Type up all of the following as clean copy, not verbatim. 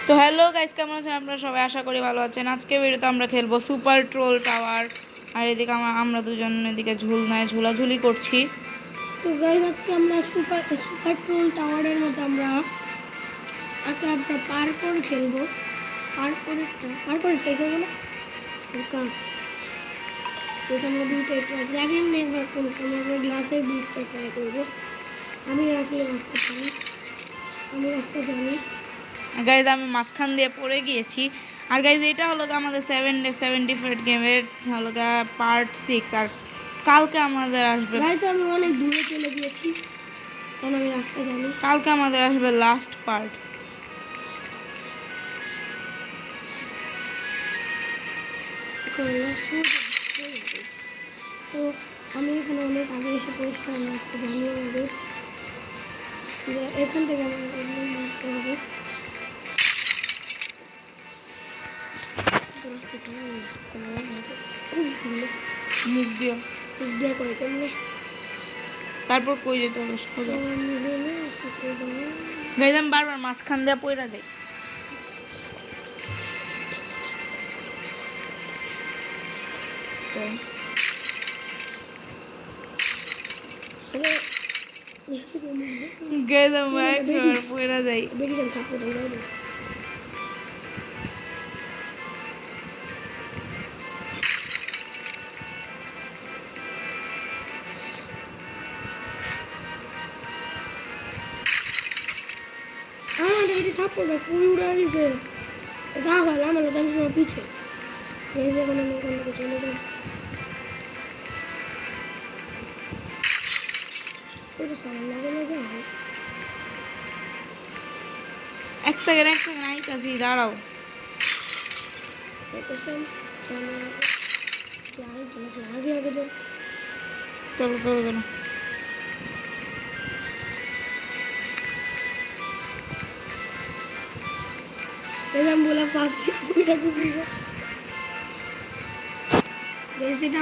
তো hello guys, কেমন আছেন আপনারা সবাই? আশা করি ভালো আছেন। আজকে ভিডিওতে আমরা খেলবো সুপার ট্রোল টাওয়ার। আর এদিকে আমরা দুজন এদিকে ঝুলনায় ঝুলাঝুলি করছি। তো গাইস আজকে আমরা সুপার ট্রোল টাওয়ারের মতো আমরা একটা পার্কর খেলবো। পার্করটা খেলবো না কাজ আমরা দুটো ড্রাগন নেবার করবো। আমরা গ্লাসের ব্রিজটা ট্রাই করবো। আমি আসলে রাস্তা জানি। গাইজ আমি মাঝখান দিয়ে পড়ে গিয়েছি। আর গাইজ এটা হলো আমাদের 7 ডে 75 গেমের হলো পার্ট 6। আর কালকে আমাদের আসবে গাইজ আমি অনেক দূরে চলে গিয়েছি কারণ আমি রাস্তা জানি। কালকে আমাদের আসবে লাস্ট পার্ট। তো আমি এখানে অনেক আগে এসে পৌঁছলাম। আমি রাস্তা জানি আমাদের এখান থেকে আমাদের মারতে হবে। মুখ দিয়ে করে কেমনে তারপর কই যেতে হবে সোজা। গাইজ আমি বারবার মাঝখান দিয়ে পড়ে যাই। গাইজ আমি একবার পড়ে যাই। পিছে চলে যাই। এক সেকেন্ড আইতাছি, দাঁড়াও। চলো চলো চলো। বলে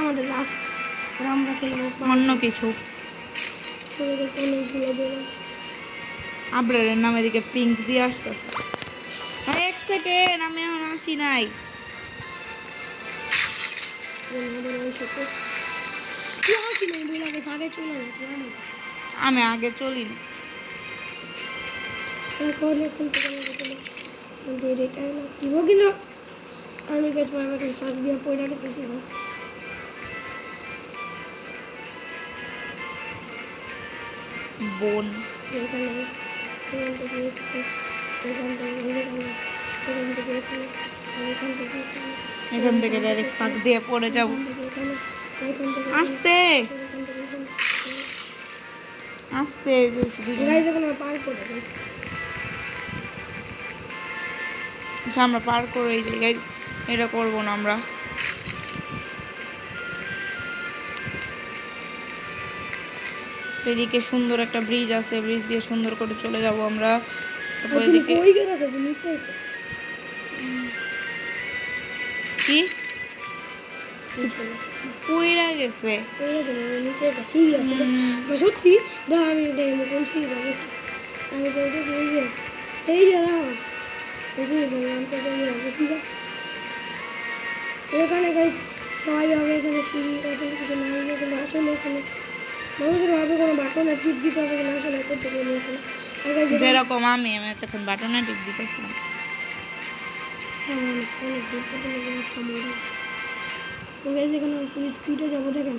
আমাদের লাস্ট আমরা খেলবো অন্য কিছু। আবরারের নাম এদিকে পিঙ্ক দিয়ে আসতেছে। এক সেকেন্ড, আমি এখন আসি নাই। আমি আগে চলি না। আমি বেশ ফাঁক দিয়ে পয়লা রেখেছি। বোন এখান থেকে ডাইরেক্ট ফাঁক দিয়ে পড়ে যাব। আস্তে আস্তে আচ্ছা, আমরা পার করে এই জায়গায় এটা করবো না আমরা। এদিকে সুন্দর একটা ব্রিজ আছে, ব্রিজ দিয়ে সুন্দর করে চলে যাব আমরা। তারপর এদিকে কি পইরা গেছে সত্যি আমি কোন সিঁড়ি আমি এই এখানে সবাই হবে এখানে সিঁড়ি কিছু না হলে কিন্তু আসলে এখানে মানুষের ভাবে কোনো বাটনে টিপ দিতে হবে না আসলে করতে পারি এখানে যেরকম আমি তখন বাটনে টিপ দিতেছিলাম। যেখানে ফুল স্পিডে যাবো দেখেন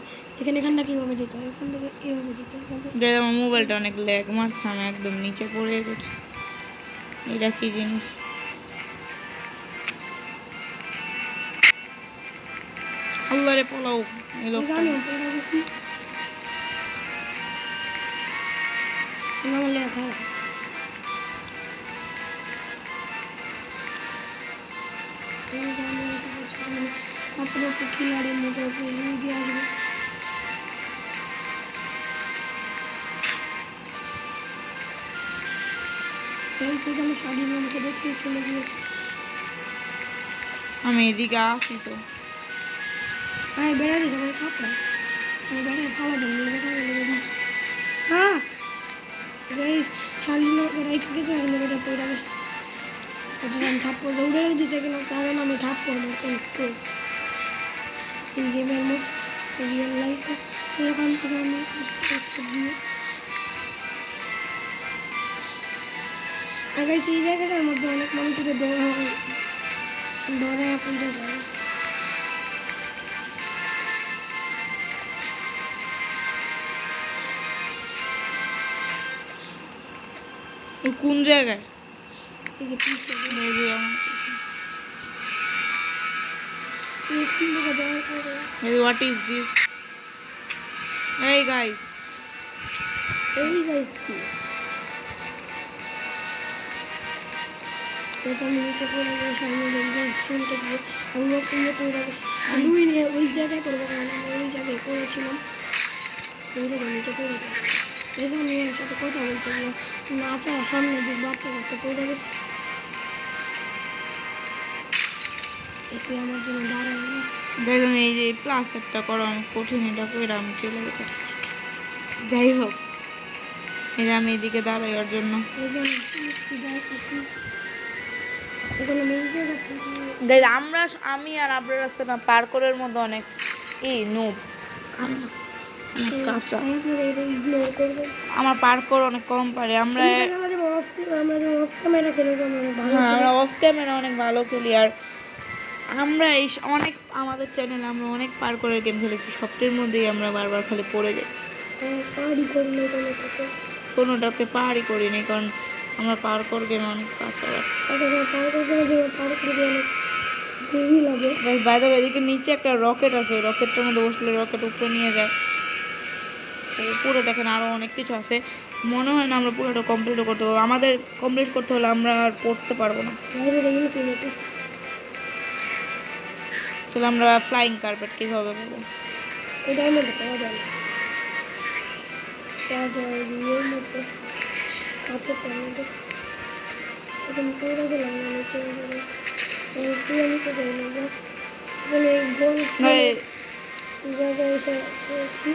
এখানটা কীভাবে যেতে হয়, এখান থেকে কীভাবে যেতে হয়। আমার মোবাইলটা অনেক ল্যাগ মারছে, আমি একদম নিচে পড়ে গেছি। এটা কি জিনিস? আল্লাহরে পোলাও এলো। লেখা খিলাড়ির মতো দিয়ে আসবে। সেখানে শাড়ির মতো দেখতে চলে গিয়েছে। আমি এদিকে আসি তো আমি বেড়াতে যাবো কাপড় আমি বেড়াতে খাওয়া যাবো হ্যাঁ শাড়ি রাইখে গেছে পয়লা গেছে। এটা আমি থাপ্পড় উড়ে দিছে কিনা কারণ আমি থাপ্পড় মারতাম একটু ইন গেমের মতো রিয়েল লাইফে এখান থেকে আমি দিয়ে আগে সেই জায়গাটার মধ্যে অনেক মানুষকে দৌড়া পড়ে যায় ও কোন জায়গায়? এই যে পিছিয়ে এই যে আমার এই হোয়াট ইজ দিস? এই গাইস, এই গাইস কি আমি নিচে পড়ে গেলে সামনে দেখবো স্টুলটা দিয়ে আমি ওখানে পড়ে গেছি আমি ওই জায়গায় পড়বো কারণ আমি ওই জায়গায় পড়েছিলাম ওই জায়গায় নিচে পড়ে গেছি এই আমি এর সাথে কথা বলতে গেলাম নাচা সামনে দিক বাড়তে বাড়তে পড়ে গেছি এসে আমার জন্য দাঁড়ায় না দেখুন এই যে প্লাস একটা করো, আমি কঠিন এটা করে আমি চলে যেতে। যাই হোক, এই যে আমি এদিকে দাঁড়াই ওর জন্য। গাইজ আমি আর আপনার আছে না পার্করের মধ্যে অনেক নুব কাঁচা, আমার পার্কর অনেক কম পারে। আমরা অফ ক্যামেরা অনেক ভালো খেলি, আর আমরা এই অনেক আমাদের চ্যানেলে আমরা অনেক পার্করের গেম খেলেছি, সবটির মধ্যেই আমরা বারবার খালি পড়ে যাই। কোনোটাতে পাহাড়ি করিনি কারণ আমরা পার্কর গেম অনেক কাঁচা বাইরে এদিকে নিচে একটা রকেট আছে, রকেটটার মধ্যে বসলে রকেট উপরে নিয়ে যায়। উপরে দেখেন আরও অনেক কিছু আছে, মনে হয় না আমরা পুরোটা কমপ্লিটও করতে পারবো। আমাদের কমপ্লিট করতে হলে আমরা আর পড়তে পারবো না। তাহলে আমরা ফ্লাইং কার্পেট কীভাবে পাবো? এটার মধ্যে পাওয়া যায় না ইয়ের মধ্যে কাপড়টার মধ্যে এখন পুরো গেলাম না নিচে পুরো নিচে যাই না এখানে গোল জায়গায় এসে পড়েছি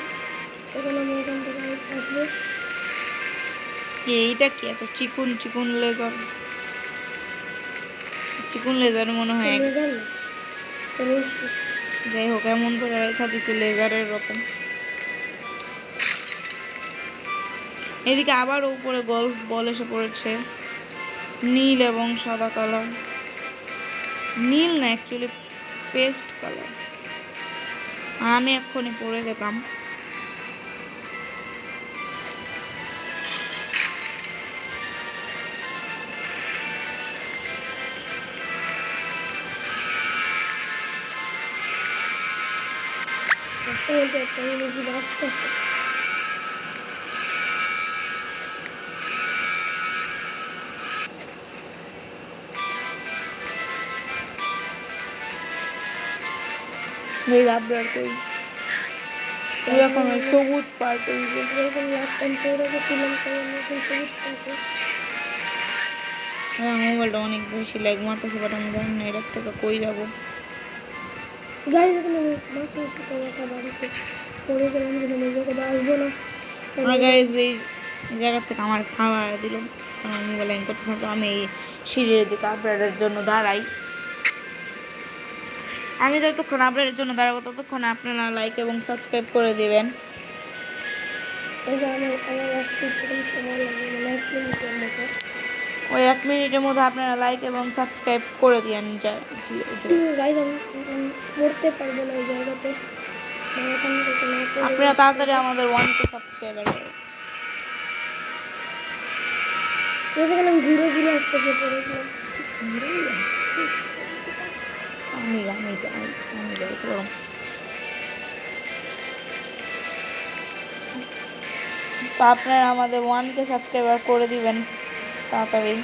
এখন আমি এখান থেকে আসবো। এইটা কি এত চিকুন চিকুন লেজার? চিকুন লেজার মনে হয়। যাই হোক, এমন করে রেখা দিচ্ছে লেজারের রকম। এদিকে আবার উপরে গল্ফ বল এসে পড়েছে, নীল এবং সাদা কালার। নীল না, অ্যাকচুয়ালি পেস্ট কালার। আমি এক্ষুনি পরে যেতাম। এই আপনার কই এরকম সবুজ পার্ক মোবাইলটা অনেক বেশি ল্যাগ মারতেছে, বাট আমি জানি না এটার থেকে কই যাবো। এই জায়গা থেকে আমার ফালা দিল, আমার মোবাইল হ্যাং করতেছে। তো আমি এই সিঁড়ির দিকে আপডেটের জন্য দাঁড়াই। আমি যতক্ষণ আপডেটের জন্য দাঁড়াবো ততক্ষণ আপনারা লাইক এবং সাবস্ক্রাইব করে দিবেন। ওই 1 মিনিটের মধ্যে আপনারা লাইক এবং সাবস্ক্রাইব করে দিয়েন। পড়তে পারবো না ওই জায়গাতে, আপনারা তাড়াতাড়ি আমাদের 1K সাবস্ক্রাইবার করেন। যেখানে আমি ঘুরে ঘুরে আসতে পড়েছিলাম আমি যাই করলাম। তো আপনারা আমাদের 1K সাবস্ক্রাইবার করে দিবেন তাড়াতাড়ি।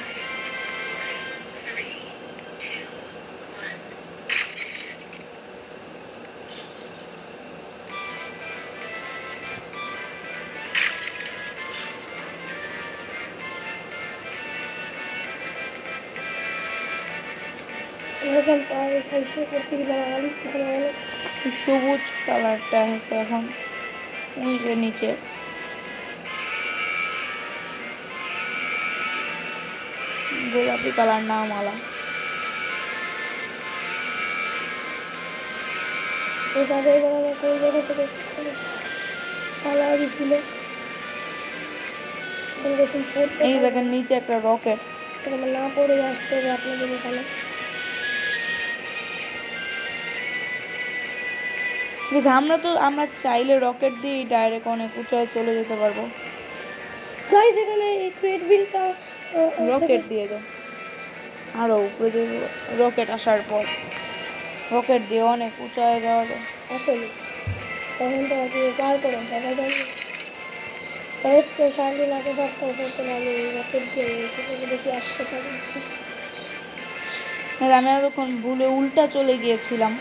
সবুজ কালারটা আছে এখন ওই যে নিচে। গোলাপি কালার না মালা। ওই আগের বার আমাকে ওই জায়গা থেকে পালা দিছিল, দেখুন পড়তে এই দেখেন নিচে একটা রকেট। আমার না পড়ে আসতে হবে আপনাদের এখানে। কিন্তু আমরা চাইলে রকেট দিয়ে ডাইরেক্ট অনেক উঁচায় চলে যেতে পারবো। গাইস এখানে এই ট্রেডমিলটা রকেট দিয়ে যাও আরো উপরে দিয়ে রকেট আসার পর রকেট দিয়ে অনেক উঁচায় যাওয়া যায়। আসলে তখন তো আপনি পার করেন দেখা যায় তো সারাদিন আগে থাকতে হতো না, আমি রকেট দিয়ে দেখি আসতে পারি। আমি এতক্ষণ ভুলে উল্টা চলে গিয়েছিলাম।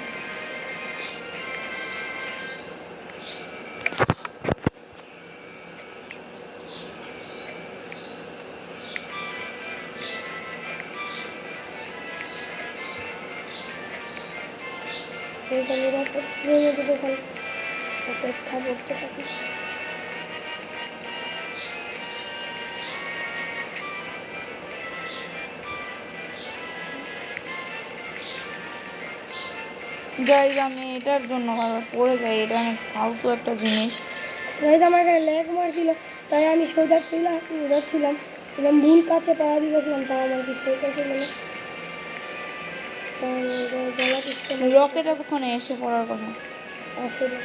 সেইখানে রকেট ভেঙে যদি ওখানে অপেক্ষা করতে থাকি। গাইজ আমি এটার জন্য বারবার পড়ে যাই, এটা অনেক ফালতু একটা জিনিস। গাইস আমার এখানে ল্যাগ মারছিল, তাই আমি সোজা যাচ্ছিলাম, এবং ভুল কাছে পাওয়া দিয়েছিলাম, তাও আমার কিছু হয়েছে মানে গলা পিছতে রকেট এতক্ষণে এসে পড়ার কথা। আসলে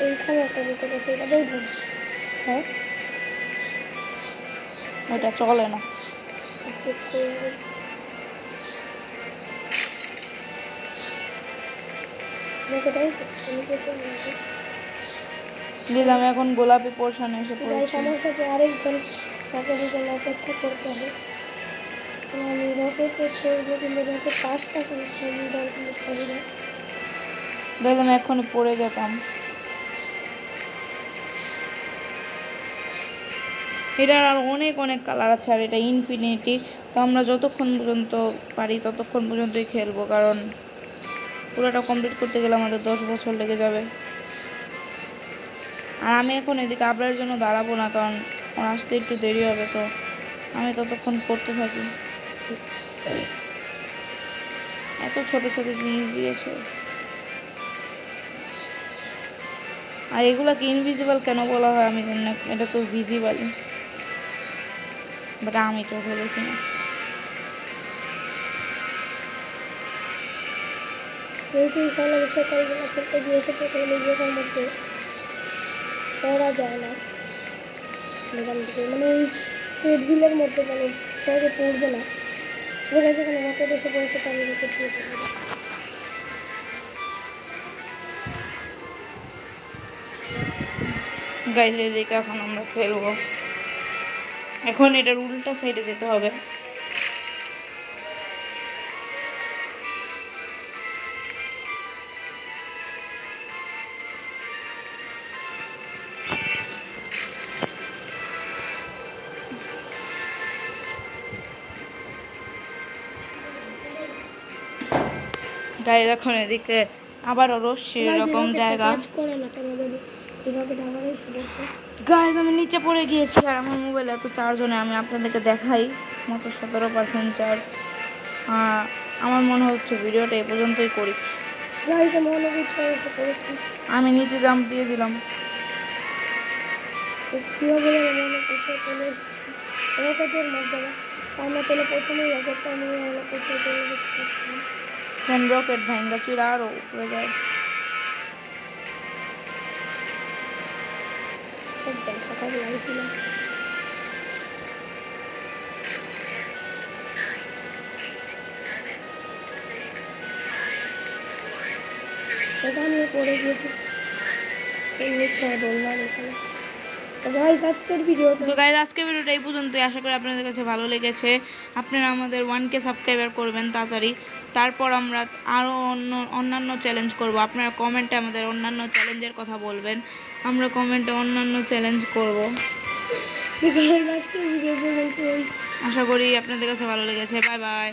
এইখানে একটা রকেট আছে, এটা দেখুন। হ্যাঁ ওটা চলে না। চেক করে রকেট আছে আমি চেক করে নেবো। দিদি আমি এখন গোলাপি পোর্শনে এসে গাইস পড়েছি। আমার সাথে আরেকজন রকেটের জন্য অপেক্ষা করতে হবে। আমি রকেটে চড়বো, কিন্তু রকেট পাঁচটা সমস্যা দিদি আমি এক্ষুনি পড়ে যেতাম। এটার আর অনেক অনেক কালার আছে, আর এটা ইনফিনিটি। তো আমরা যতক্ষণ পর্যন্ত পারি ততক্ষণ পর্যন্তই খেলবো, কারণ পুরোটা কমপ্লিট করতে গেলে আমাদের 10 বছর লেগে যাবে। আর আমি এখন এদিকে আবরার জন্য দাঁড়াবো না, কারণ ওর আসতে একটু দেরি হবে, তো আমি ততক্ষণ করতে থাকি। এত ছোট ছোট জিনিস দিয়েছে, আর এগুলাকে ইনভিজিবল কেন বলা হয় আমি জানি না, এটা তো ভিজিবলই, বাট আমি চোখে দেখি না। সেই খেলা বিষয়গুলো খেলতে গিয়ে এসে প্রথমে নিজেদের মধ্যে পড়া যায় না এখান থেকে, মানে ওই ট্রেডমিলের মধ্যে মানে সহজে পড়বে না। ওরা যেখানে রকেট এসে পড়েছে তার রকেট দিয়ে চলে যায়। গাইজ এদিকে এখন আমরা খেলবো। এখন এটার উল্টা সাইডে যেতে হবে। গাইজ এখন এদিকে আবারও রশ্মির এরকম জায়গা। কাজ করে না কেন যদি এই রকেট আবার এসে পড়ছে। গাইজ আমি নিচে পড়ে গিয়েছি, আর আমার মোবাইলে এত চার্জ নেই, আমি আপনাদেরকে দেখাই মাত্র 17% চার্জ। আমার মনে হচ্ছে ভিডিওটা এই পর্যন্তই করি। গাইস আমি অনেক ইচ্ছা এসে পড়েছি, আমি নিচে জাম্প দিয়ে দিলাম। কীভাবে মনে করছে চলে এসেছি রকেটের মাধ্যমে। আমরা চলে প্রথমেই রকেটটা নিয়ে আমরা কোথায় চলে যেতে পারছিলাম। দেন রকেট ভাঙ্গা চুরা আরও উপরে যায়। খুব দেখাটা লাগছিল। সেটা আমি পড়ে গিয়েছি বললাম এখানে। তো গাইস আজকের ভিডিওটা তো গাইজ আজকের ভিডিওটা এই পর্যন্তই। আশা করি আপনাদের কাছে ভালো লেগেছে। আপনারা আমাদের 1K সাবস্ক্রাইবার করবেন তাড়াতাড়ি, তারপর আমরা আরও অন্যান্য চ্যালেঞ্জ করব। আপনারা কমেন্টে আমাদের অন্যান্য চ্যালেঞ্জের কথা বলবেন, আমরা কমেন্টে অন্যান্য চ্যালেঞ্জ করব। আজকের ভিডিও পর্যন্ত। আশা করি আপনাদের কাছে ভালো লেগেছে। Bye bye.